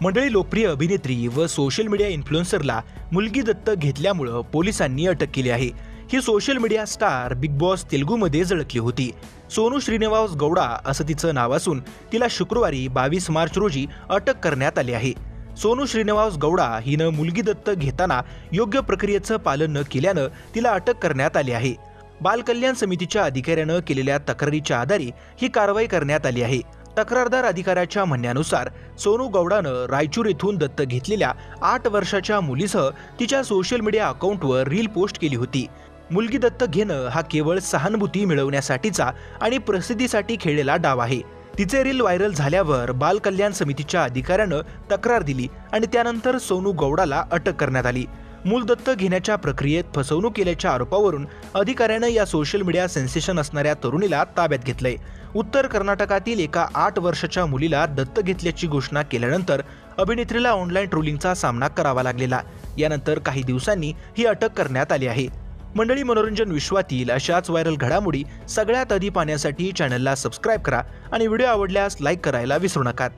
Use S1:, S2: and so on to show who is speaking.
S1: मंडळी, लोकप्रिय अभिनेत्री व सोशल मीडिया इन्फ्लुएन्सरला मुलगी दत्तक घेतल्यामुळे पोलिसांनी अटक केली आहे। ही social media star Bigg Boss तेलुगूमध्ये झळकली होती। सोनू श्रीनिवास गौडा असं तिचं नाव असून तिला शुक्रवारी 22 मार्च रोजी अटक करण्यात आली आहे। सोनू श्रीनिवास गौडा हिनं मुलगी दत्तक घेताना योग्य प्रक्रियेचं पालन न केल्यानं तिला अटक करण्यात आली आहे। बाल कल्याण समितीच्या अधिकाऱ्यानं केलेल्या तक्रारीच्या आधारे ही कारवाई करण्यात आली आहे। तक्रारदार अधिकाऱ्याच्या म्हणण्यानुसार सोनू गौडानं रायचूर येथून दत्तक घेतलेल्या 8 वर्षाच्या मुलीसह तिच्या सोशल मीडिया अकाउंटवर रील पोस्ट केली होती। मुलगी दत्तक घेणं हा केवळ सहानुभूती मिळवण्यासाठीचा आणि प्रसिद्धीसाठी खेळलेला डाव आहे। तिचे रील व्हायरल झाल्यावर बाल कल्याण समितीच्या अधिकाऱ्यानं तक्रार दिली आणि त्यानंतर सोनू गौडाला अटक करण्यात आली। मूल दत्तक घेण्याच्या प्रक्रियेत फसवणूक केल्याच्या आरोपावरून अधिकाऱ्यानं या सोशल मीडिया सेन्सेशन असणाऱ्या तरुणीला ताब्यात घेतलंय। उत्तर कर्नाटकातील एका 8 वर्षाच्या मुलीला दत्तक घेतल्याची घोषणा केल्यानंतर अभिनेत्रीला ऑनलाईन ट्रोलिंगचा सामना करावा लागलेला। यानंतर काही दिवसांनी ही अटक करण्यात आली आहे। मंडळी, मनोरंजन विश्वातील अशाच व्हायरल घडामोडी सगळ्यात आधी पाहण्यासाठी चॅनलला सबस्क्राईब करा आणि व्हिडिओ आवडल्यास लाईक करायला विसरू नका।